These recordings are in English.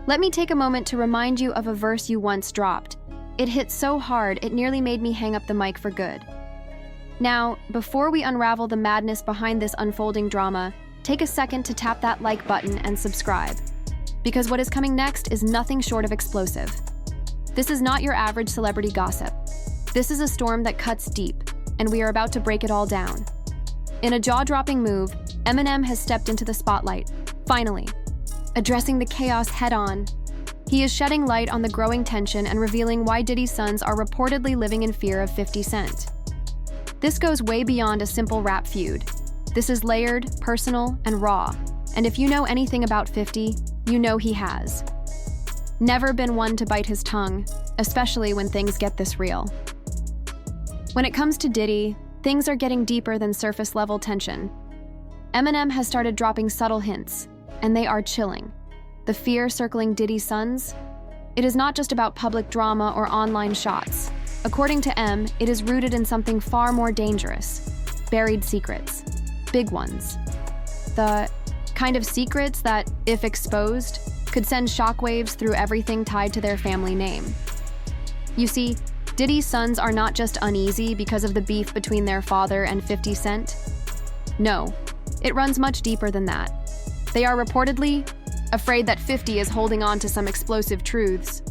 Let me take a moment to remind you of a verse you once dropped. It hit so hard, it nearly made me hang up the mic for good. Now, before we unravel the madness behind this unfolding drama, take a second to tap that like button and subscribe. Because what is coming next is nothing short of explosive. This is not your average celebrity gossip. This is a storm that cuts deep, and we are about to break it all down. In a jaw-dropping move, Eminem has stepped into the spotlight, finally, addressing the chaos head-on. He is shedding light on the growing tension and revealing why Diddy's sons are reportedly living in fear of 50 Cent. This goes way beyond a simple rap feud. This is layered, personal, and raw, and if you know anything about 50, you know he has never been one to bite his tongue, especially when things get this real. When it comes to Diddy, things are getting deeper than surface-level tension. Eminem has started dropping subtle hints, and they are chilling. The fear circling Diddy's sons? It is not just about public drama or online shots. According to M, it is rooted in something far more dangerous. Buried secrets. Big ones. The kind of secrets that, if exposed, could send shockwaves through everything tied to their family name. You see, Diddy's sons are not just uneasy because of the beef between their father and 50 Cent. No, it runs much deeper than that. They are reportedly afraid that 50 is holding on to some explosive truths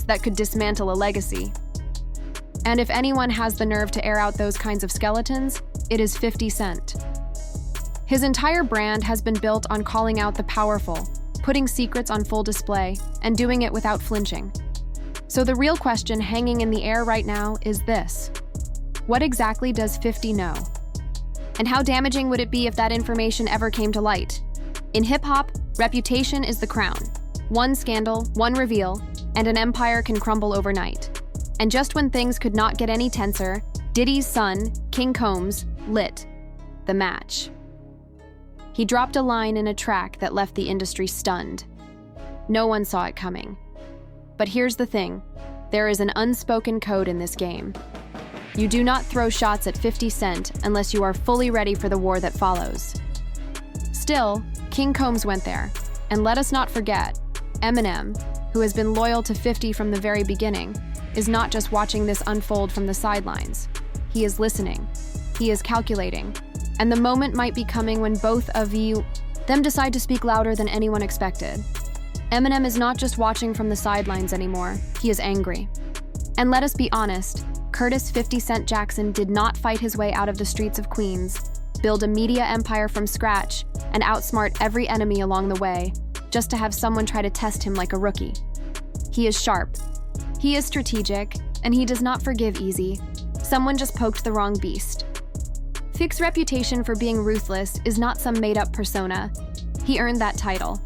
that could dismantle a legacy. And if anyone has the nerve to air out those kinds of skeletons, it is 50 Cent. His entire brand has been built on calling out the powerful, putting secrets on full display, and doing it without flinching. So the real question hanging in the air right now is this: what exactly does 50 know? And how damaging would it be if that information ever came to light? In hip-hop, reputation is the crown. One scandal, one reveal, and an empire can crumble overnight. And just when things could not get any tenser, Diddy's son, King Combs, lit the match. He dropped a line in a track that left the industry stunned. No one saw it coming. But here's the thing, there is an unspoken code in this game. You do not throw shots at 50 Cent unless you are fully ready for the war that follows. Still, King Combs went there, and let us not forget, Eminem, who has been loyal to 50 from the very beginning, is not just watching this unfold from the sidelines. He is listening. He is calculating. And the moment might be coming when both of them decide to speak louder than anyone expected. Eminem is not just watching from the sidelines anymore, he is angry. And let us be honest, Curtis 50 Cent Jackson did not fight his way out of the streets of Queens, build a media empire from scratch, and outsmart every enemy along the way, just to have someone try to test him like a rookie. He is sharp. He is strategic, and he does not forgive easy. Someone just poked the wrong beast. Fic's reputation for being ruthless is not some made-up persona. He earned that title.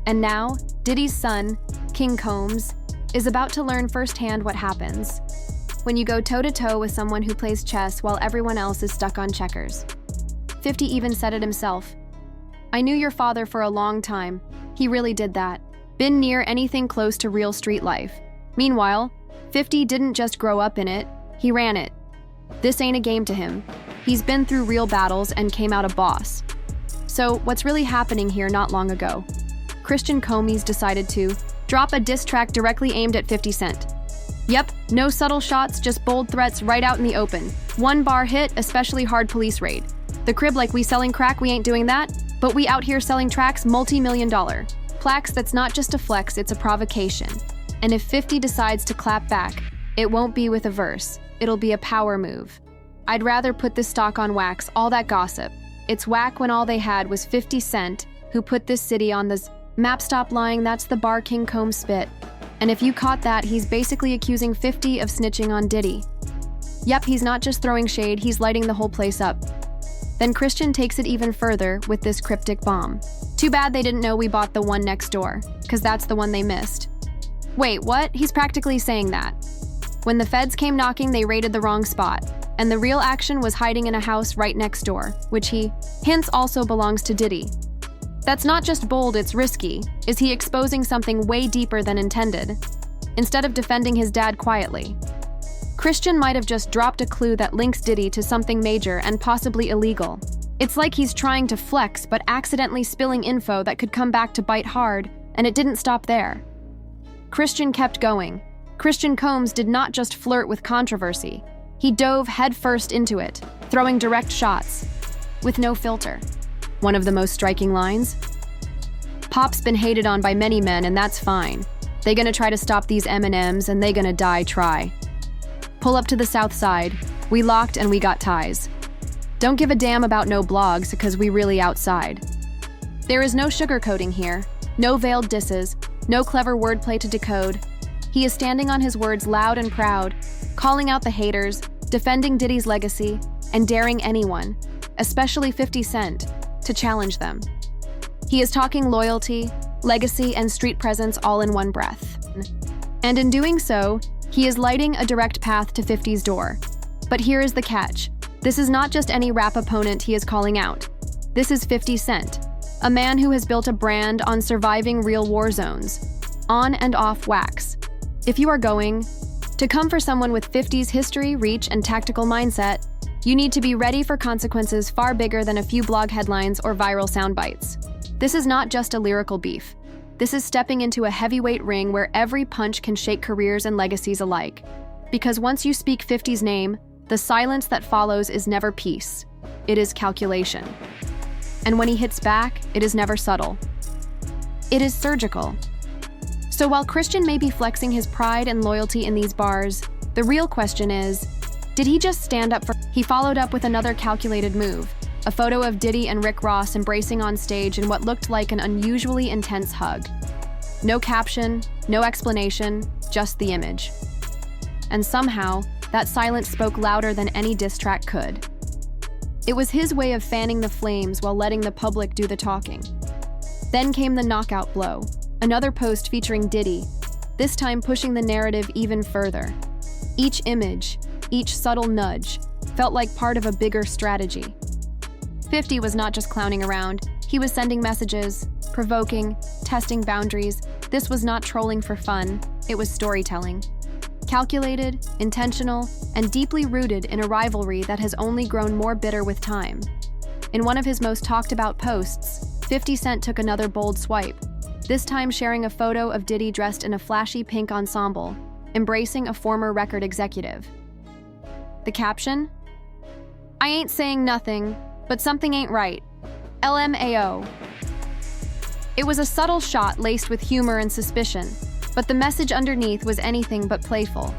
And now, Diddy's son, King Combs, is about to learn firsthand what happens when you go toe-to-toe with someone who plays chess while everyone else is stuck on checkers. 50 even said it himself. I knew your father for a long time. He really did that. Been near anything close to real street life. Meanwhile, 50 didn't just grow up in it, he ran it. This ain't a game to him. He's been through real battles and came out a boss. So what's really happening here not long ago? Christian Comey decided to drop a diss track directly aimed at 50 Cent. Yep, no subtle shots, just bold threats right out in the open. One bar hit, especially hard police raid. The crib like we selling crack, we ain't doing that, but we out here selling tracks multi-million-dollar. Plaques that's not just a flex, it's a provocation. And if 50 decides to clap back, it won't be with a verse, it'll be a power move. I'd rather put this stock on wax, all that gossip. It's whack when all they had was 50 Cent, who put this city on the map. Stop lying, that's the bar King Combs spit. And if you caught that, he's basically accusing 50 of snitching on Diddy. Yep, he's not just throwing shade, he's lighting the whole place up. Then Christian takes it even further with this cryptic bomb. Too bad they didn't know we bought the one next door, cause that's the one they missed. Wait, what? He's practically saying that. When the feds came knocking, they raided the wrong spot, and the real action was hiding in a house right next door, which he hints also belongs to Diddy. That's not just bold, it's risky. Is he exposing something way deeper than intended? Instead of defending his dad quietly. Christian might have just dropped a clue that links Diddy to something major and possibly illegal. It's like he's trying to flex but accidentally spilling info that could come back to bite hard, and it didn't stop there. Christian kept going. Christian Combs did not just flirt with controversy. He dove headfirst into it, throwing direct shots, with no filter. One of the most striking lines? "Pop's been hated on by many men, and that's fine. They gonna try to stop these Eminems, and they gonna die try. Pull up to the south side. We locked and we got ties. Don't give a damn about no blogs, because we really outside." There is no sugarcoating here, no veiled disses, no clever wordplay to decode. He is standing on his words loud and proud, calling out the haters, defending Diddy's legacy, and daring anyone, especially 50 Cent, to challenge them. He is talking loyalty, legacy, and street presence all in one breath. And in doing so, he is lighting a direct path to 50's door. But here is the catch. This is not just any rap opponent he is calling out. This is 50 Cent, a man who has built a brand on surviving real war zones, on and off wax. If you are going to come for someone with 50's history, reach, and tactical mindset, you need to be ready for consequences far bigger than a few blog headlines or viral sound bites. This is not just a lyrical beef. This is stepping into a heavyweight ring where every punch can shake careers and legacies alike. Because once you speak 50's name, the silence that follows is never peace. It is calculation. And when he hits back, it is never subtle. It is surgical. So while Christian may be flexing his pride and loyalty in these bars, the real question is, did he just stand up for... He followed up with another calculated move, a photo of Diddy and Rick Ross embracing on stage in what looked like an unusually intense hug. No caption, no explanation, just the image. And somehow, that silence spoke louder than any diss track could. It was his way of fanning the flames while letting the public do the talking. Then came the knockout blow, another post featuring Diddy, this time pushing the narrative even further. Each image, each subtle nudge, felt like part of a bigger strategy. 50 was not just clowning around, he was sending messages, provoking, testing boundaries. This was not trolling for fun, it was storytelling. Calculated, intentional, and deeply rooted in a rivalry that has only grown more bitter with time. In one of his most talked about posts, 50 Cent took another bold swipe, this time sharing a photo of Diddy dressed in a flashy pink ensemble, embracing a former record executive. The caption? "I ain't saying nothing, but something ain't right. LMAO." It was a subtle shot laced with humor and suspicion, but the message underneath was anything but playful.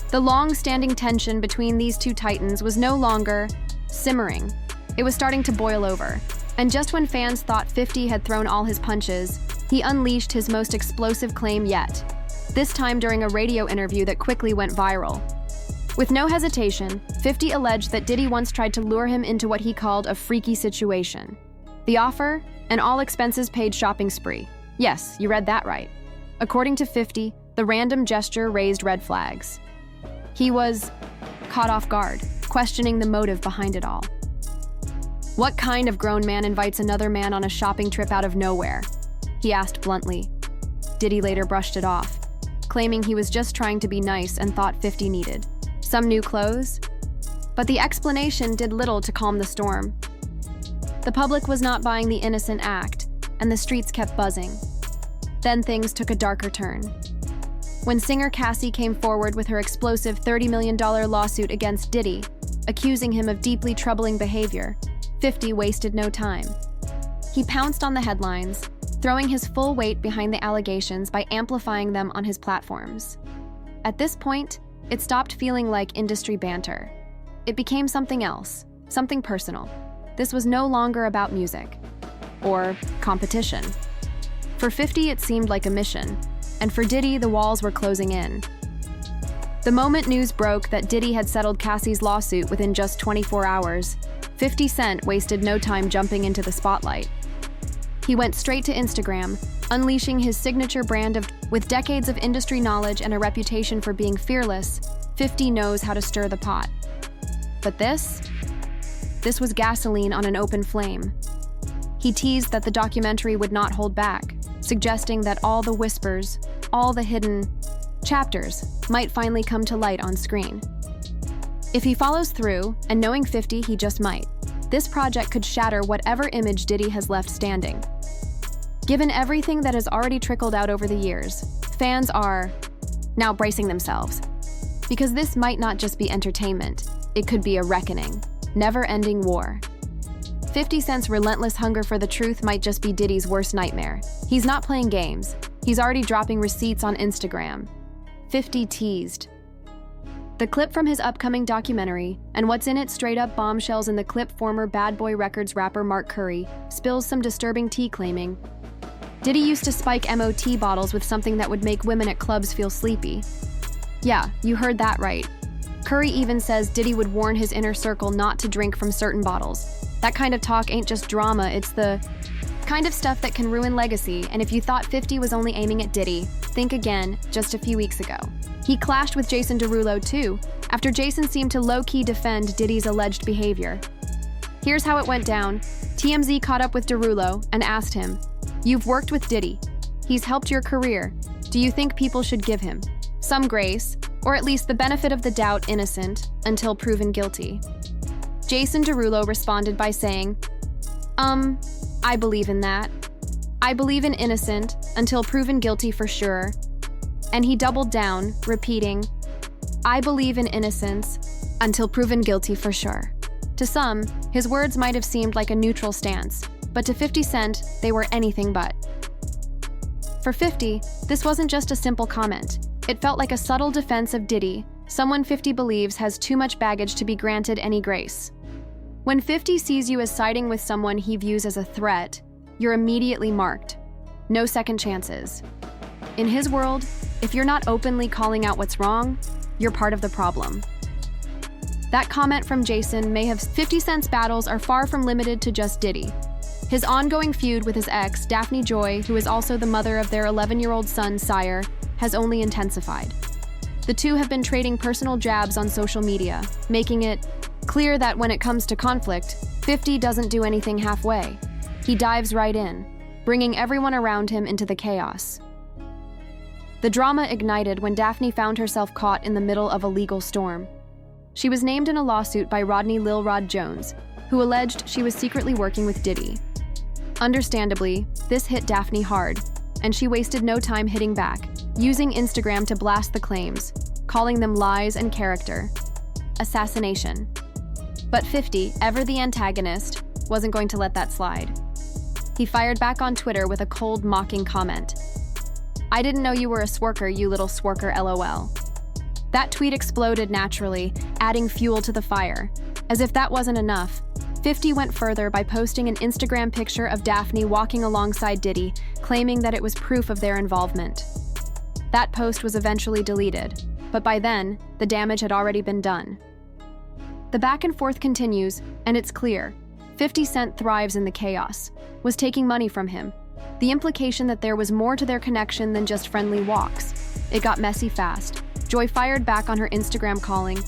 The long-standing tension between these two titans was no longer simmering. It was starting to boil over. And just when fans thought 50 had thrown all his punches, he unleashed his most explosive claim yet, this time during a radio interview that quickly went viral. With no hesitation, 50 alleged that Diddy once tried to lure him into what he called a freaky situation. The offer? An all-expenses-paid shopping spree. Yes, you read that right. According to 50, the random gesture raised red flags. He was caught off guard, questioning the motive behind it all. What kind of grown man invites another man on a shopping trip out of nowhere? He asked bluntly. Diddy later brushed it off, claiming he was just trying to be nice and thought 50 needed some new clothes. But the explanation did little to calm the storm. The public was not buying the innocent act, and the streets kept buzzing. Then things took a darker turn. When singer Cassie came forward with her explosive $30 million lawsuit against Diddy, accusing him of deeply troubling behavior, 50 wasted no time. He pounced on the headlines, throwing his full weight behind the allegations by amplifying them on his platforms. At this point, it stopped feeling like industry banter. It became something else, something personal. This was no longer about music or competition. For 50, it seemed like a mission, and for Diddy, the walls were closing in. The moment news broke that Diddy had settled Cassie's lawsuit within just 24 hours, 50 Cent wasted no time jumping into the spotlight. He went straight to Instagram, unleashing his signature brand of, with decades of industry knowledge and a reputation for being fearless, 50 knows how to stir the pot. But this was gasoline on an open flame. He teased that the documentary would not hold back, suggesting that all the whispers, all the hidden chapters might finally come to light on screen. If he follows through, and knowing 50, he just might, this project could shatter whatever image Diddy has left standing. Given everything that has already trickled out over the years, Fans are now bracing themselves, because this might not just be entertainment, it could be a reckoning, never-ending war. 50 Cent's relentless hunger for the truth might just be Diddy's worst nightmare. He's not playing games. He's already dropping receipts on Instagram. 50 teased. The clip from his upcoming documentary, and what's in it straight up bombshells in the clip. Former Bad Boy Records rapper Mark Curry spills some disturbing tea claiming, Diddy used to spike MOT bottles with something that would make women at clubs feel sleepy. Yeah, you heard that right. Curry even says Diddy would warn his inner circle not to drink from certain bottles. That kind of talk ain't just drama, it's the kind of stuff that can ruin legacy, and if you thought 50 was only aiming at Diddy, think again. Just a few weeks ago, he clashed with Jason Derulo too, after Jason seemed to low-key defend Diddy's alleged behavior. Here's how it went down. TMZ caught up with Derulo and asked him, "You've worked with Diddy. He's helped your career. Do you think people should give him some grace, or at least the benefit of the doubt, innocent, until proven guilty?" Jason Derulo responded by saying, I believe in that. I believe in innocent until proven guilty for sure." And he doubled down, repeating, "I believe in innocence until proven guilty for sure." To some, his words might have seemed like a neutral stance, but to 50 Cent, they were anything but. For 50, this wasn't just a simple comment. It felt like a subtle defense of Diddy, someone 50 believes has too much baggage to be granted any grace. When 50 sees you as siding with someone he views as a threat, you're immediately marked. No second chances. In his world, if you're not openly calling out what's wrong, you're part of the problem. That comment from Jason may have 50 Cent's battles are far from limited to just Diddy. His ongoing feud with his ex, Daphne Joy, who is also the mother of their 11-year-old son, Sire, has only intensified. The two have been trading personal jabs on social media, making it clear that when it comes to conflict, 50 doesn't do anything halfway. He dives right in, bringing everyone around him into the chaos. The drama ignited when Daphne found herself caught in the middle of a legal storm. She was named in a lawsuit by Rodney Lil Rod Jones, who alleged she was secretly working with Diddy. Understandably, this hit Daphne hard, and she wasted no time hitting back, using Instagram to blast the claims, calling them lies and character assassination. But 50, ever the antagonist, wasn't going to let that slide. He fired back on Twitter with a cold, mocking comment. "I didn't know you were a swerker, you little swerker, LOL." That tweet exploded naturally, adding fuel to the fire. As if that wasn't enough, 50 went further by posting an Instagram picture of Daphne walking alongside Diddy, claiming that it was proof of their involvement. That post was eventually deleted, but by then, the damage had already been done. The back and forth continues, and it's clear 50 Cent thrives in the chaos, was taking money from him. The implication that there was more to their connection than just friendly walks. It got messy fast. Joy fired back on her Instagram, calling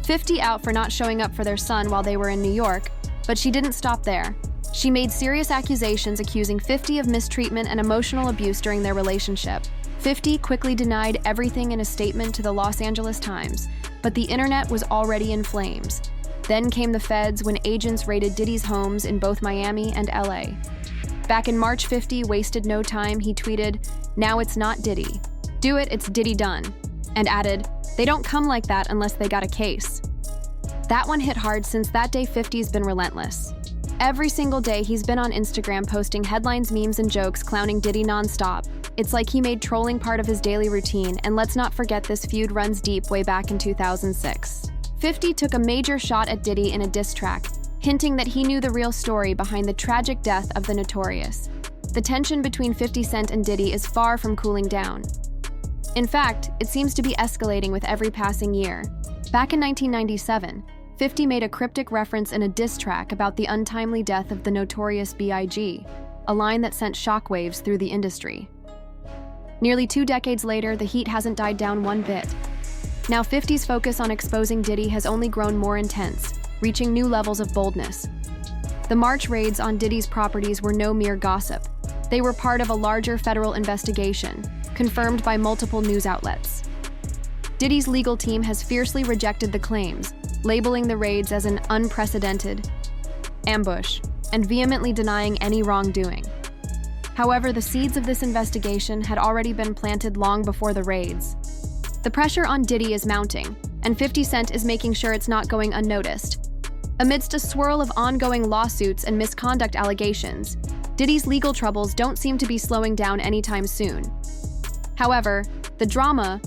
50 out for not showing up for their son while they were in New York, but she didn't stop there. She made serious accusations accusing 50 of mistreatment and emotional abuse during their relationship. 50 quickly denied everything in a statement to the Los Angeles Times, but the internet was already in flames. Then came the feds when agents raided Diddy's homes in both Miami and LA. Back in March, 50 wasted no time. He tweeted, "Now it's not Diddy. Do it, it's Diddy done." And added, "They don't come like that unless they got a case." That one hit hard since that day 50's been relentless. Every single day he's been on Instagram posting headlines, memes, and jokes clowning Diddy nonstop. It's like he made trolling part of his daily routine, and let's not forget this feud runs deep way back in 2006. 50 took a major shot at Diddy in a diss track, hinting that he knew the real story behind the tragic death of the Notorious. The tension between 50 Cent and Diddy is far from cooling down. In fact, it seems to be escalating with every passing year. Back in 1997, 50 made a cryptic reference in a diss track about the untimely death of the Notorious B.I.G., a line that sent shockwaves through the industry. Nearly 2 decades later, the heat hasn't died down one bit. Now 50's focus on exposing Diddy has only grown more intense, reaching new levels of boldness. The March raids on Diddy's properties were no mere gossip. They were part of a larger federal investigation, confirmed by multiple news outlets. Diddy's legal team has fiercely rejected the claims, labeling the raids as an unprecedented ambush and vehemently denying any wrongdoing. However, the seeds of this investigation had already been planted long before the raids. The pressure on Diddy is mounting, and 50 Cent is making sure it's not going unnoticed. Amidst a swirl of ongoing lawsuits and misconduct allegations, Diddy's legal troubles don't seem to be slowing down anytime soon. However, the drama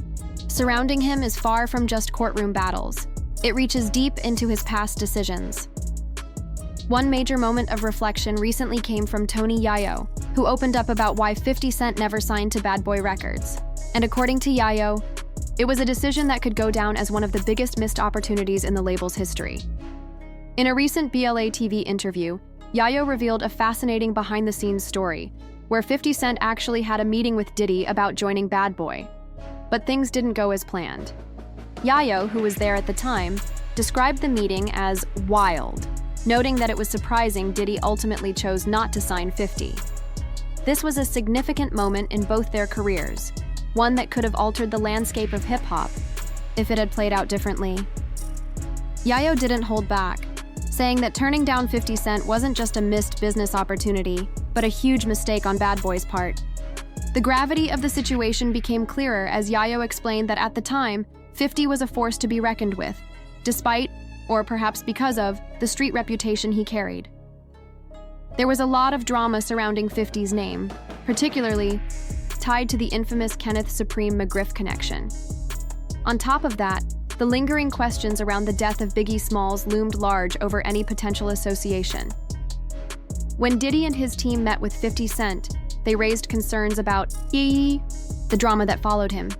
surrounding him is far from just courtroom battles. It reaches deep into his past decisions. One major moment of reflection recently came from Tony Yayo, who opened up about why 50 Cent never signed to Bad Boy Records. And according to Yayo, it was a decision that could go down as one of the biggest missed opportunities in the label's history. In a recent BLA TV interview, Yayo revealed a fascinating behind-the-scenes story, where 50 Cent actually had a meeting with Diddy about joining Bad Boy. But things didn't go as planned. Yayo, who was there at the time, described the meeting as wild, noting that it was surprising Diddy ultimately chose not to sign 50. This was a significant moment in both their careers, one that could have altered the landscape of hip-hop if it had played out differently. Yayo didn't hold back, saying that turning down 50 Cent wasn't just a missed business opportunity, but a huge mistake on Bad Boy's part. The gravity of the situation became clearer as Yayo explained that at the time, 50 was a force to be reckoned with, despite, or perhaps because of, the street reputation he carried. There was a lot of drama surrounding 50's name, particularly tied to the infamous Kenneth Supreme McGriff connection. On top of that, the lingering questions around the death of Biggie Smalls loomed large over any potential association. When Diddy and his team met with 50 Cent, they raised concerns about the drama that followed him.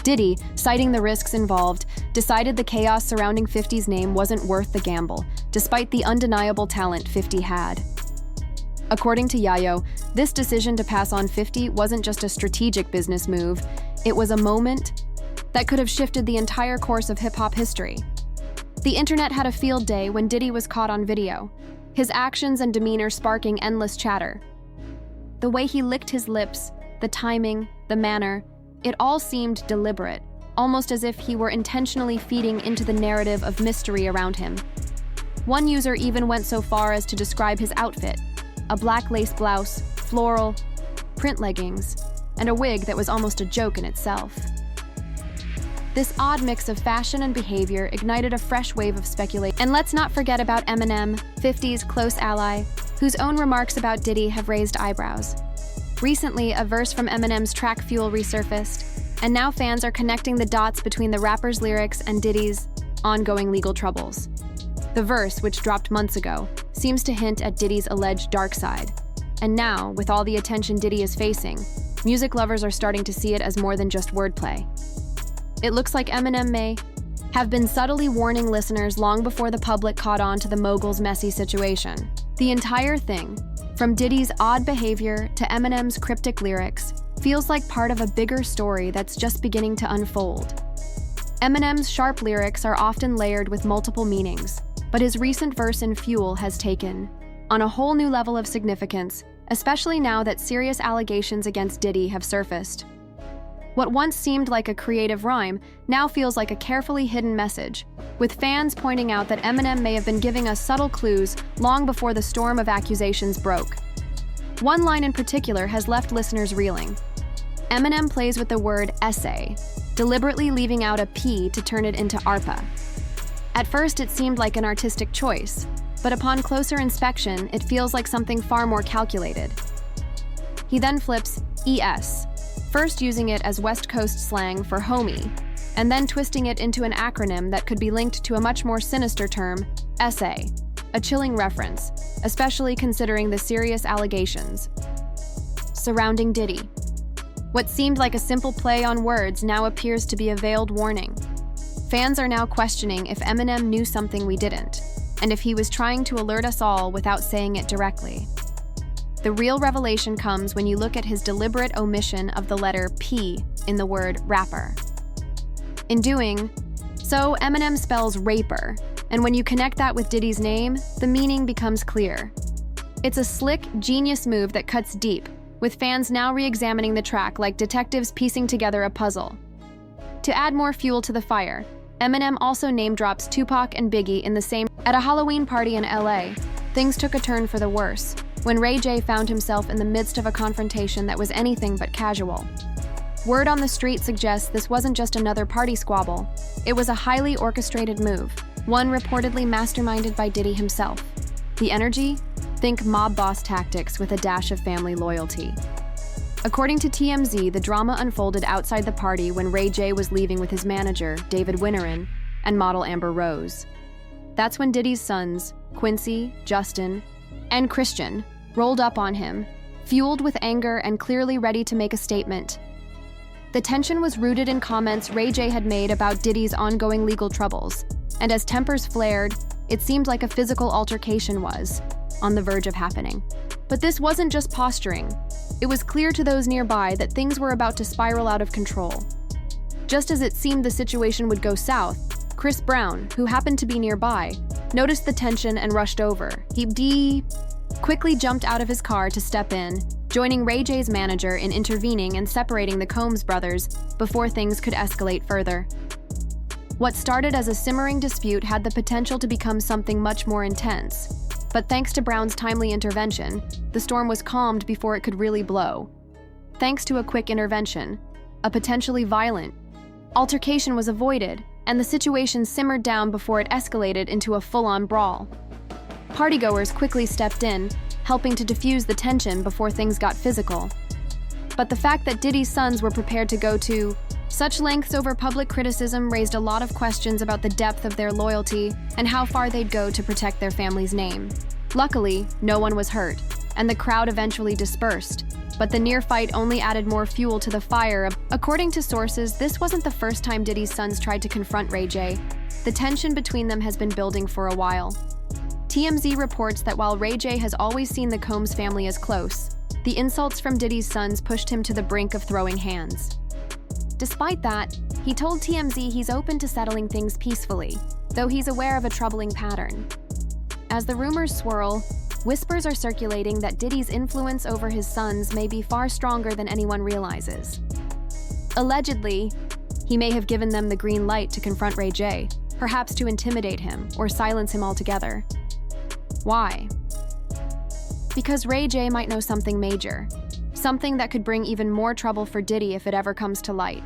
Diddy, citing the risks involved, decided the chaos surrounding 50's name wasn't worth the gamble, despite the undeniable talent 50 had. According to Yayo, this decision to pass on 50 wasn't just a strategic business move, it was a moment that could have shifted the entire course of hip-hop history. The internet had a field day when Diddy was caught on video, his actions and demeanor sparking endless chatter. The way he licked his lips, the timing, the manner, it all seemed deliberate, almost as if he were intentionally feeding into the narrative of mystery around him. One user even went so far as to describe his outfit: a black lace blouse, floral, print leggings, and a wig that was almost a joke in itself. This odd mix of fashion and behavior ignited a fresh wave of speculation. And let's not forget about Eminem, 50's close ally, whose own remarks about Diddy have raised eyebrows. Recently, a verse from Eminem's track Fuel resurfaced, and now fans are connecting the dots between the rapper's lyrics and Diddy's ongoing legal troubles. The verse, which dropped months ago, seems to hint at Diddy's alleged dark side. And now, with all the attention Diddy is facing, music lovers are starting to see it as more than just wordplay. It looks like Eminem may have been subtly warning listeners long before the public caught on to the mogul's messy situation. The entire thing, from Diddy's odd behavior to Eminem's cryptic lyrics, feels like part of a bigger story that's just beginning to unfold. Eminem's sharp lyrics are often layered with multiple meanings, but his recent verse in Fuel has taken on a whole new level of significance, especially now that serious allegations against Diddy have surfaced. What once seemed like a creative rhyme now feels like a carefully hidden message, with fans pointing out that Eminem may have been giving us subtle clues long before the storm of accusations broke. One line in particular has left listeners reeling. Eminem plays with the word essay, deliberately leaving out a P to turn it into ARPA. At first, it seemed like an artistic choice, but upon closer inspection, it feels like something far more calculated. He then flips ES, first using it as West Coast slang for homie, and then twisting it into an acronym that could be linked to a much more sinister term, essay, a chilling reference, especially considering the serious allegations surrounding Diddy. What seemed like a simple play on words now appears to be a veiled warning. Fans are now questioning if Eminem knew something we didn't, and if he was trying to alert us all without saying it directly. The real revelation comes when you look at his deliberate omission of the letter P in the word rapper. In doing so, Eminem spells raper, and when you connect that with Diddy's name, the meaning becomes clear. It's a slick, genius move that cuts deep, with fans now re-examining the track like detectives piecing together a puzzle. To add more fuel to the fire, Eminem also name-drops Tupac and Biggie in the same. At a Halloween party in LA, things took a turn for the worse, when Ray J found himself in the midst of a confrontation that was anything but casual. Word on the street suggests this wasn't just another party squabble. It was a highly orchestrated move, one reportedly masterminded by Diddy himself. The energy? Think mob boss tactics with a dash of family loyalty. According to TMZ, the drama unfolded outside the party when Ray J was leaving with his manager, David Winnerin, and model Amber Rose. That's when Diddy's sons, Quincy, Justin, and Christian, rolled up on him, fueled with anger and clearly ready to make a statement. The tension was rooted in comments Ray J had made about Diddy's ongoing legal troubles, and as tempers flared, it seemed like a physical altercation was on the verge of happening. But this wasn't just posturing. It was clear to those nearby that things were about to spiral out of control. Just as it seemed the situation would go south, Chris Brown, who happened to be nearby, noticed the tension and rushed over. He quickly jumped out of his car to step in, joining Ray J's manager in intervening and separating the Combs brothers before things could escalate further. What started as a simmering dispute had the potential to become something much more intense. But thanks to Brown's timely intervention, the storm was calmed before it could really blow. Thanks to a quick intervention, a potentially violent altercation was avoided, and the situation simmered down before it escalated into a full-on brawl. Partygoers quickly stepped in, helping to diffuse the tension before things got physical. But the fact that Diddy's sons were prepared to go to such lengths over public criticism raised a lot of questions about the depth of their loyalty and how far they'd go to protect their family's name. Luckily, no one was hurt, and the crowd eventually dispersed, but the near fight only added more fuel to the fire. According to sources, this wasn't the first time Diddy's sons tried to confront Ray J. The tension between them has been building for a while. TMZ reports that while Ray J has always seen the Combs family as close, the insults from Diddy's sons pushed him to the brink of throwing hands. Despite that, he told TMZ he's open to settling things peacefully, though he's aware of a troubling pattern. As the rumors swirl, whispers are circulating that Diddy's influence over his sons may be far stronger than anyone realizes. Allegedly, he may have given them the green light to confront Ray J, perhaps to intimidate him or silence him altogether. Why? Because Ray J might know something major, something that could bring even more trouble for Diddy if it ever comes to light.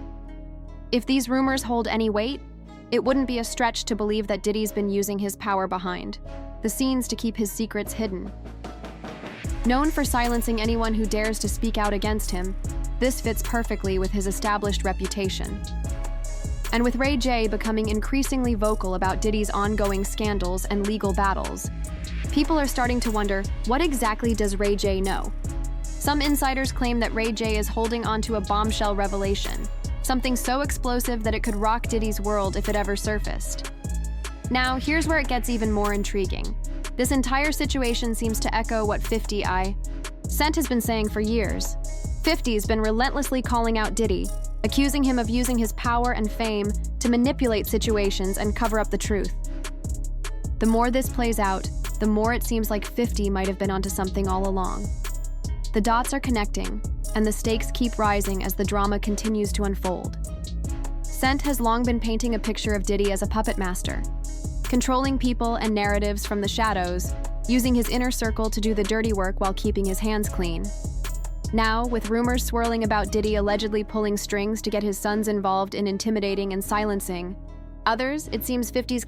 If these rumors hold any weight, it wouldn't be a stretch to believe that Diddy's been using his power behind the scenes to keep his secrets hidden. Known for silencing anyone who dares to speak out against him, this fits perfectly with his established reputation. And with Ray J becoming increasingly vocal about Diddy's ongoing scandals and legal battles, people are starting to wonder, what exactly does Ray J know? Some insiders claim that Ray J is holding onto a bombshell revelation, something so explosive that it could rock Diddy's world if it ever surfaced. Now, here's where it gets even more intriguing. This entire situation seems to echo what 50 Cent has been saying for years. 50's been relentlessly calling out Diddy, accusing him of using his power and fame to manipulate situations and cover up the truth. The more this plays out, the more it seems like 50 might have been onto something all along. The dots are connecting, and the stakes keep rising as the drama continues to unfold. Cent has long been painting a picture of Diddy as a puppet master, controlling people and narratives from the shadows, using his inner circle to do the dirty work while keeping his hands clean. Now, with rumors swirling about Diddy allegedly pulling strings to get his sons involved in intimidating and silencing others, it seems 50's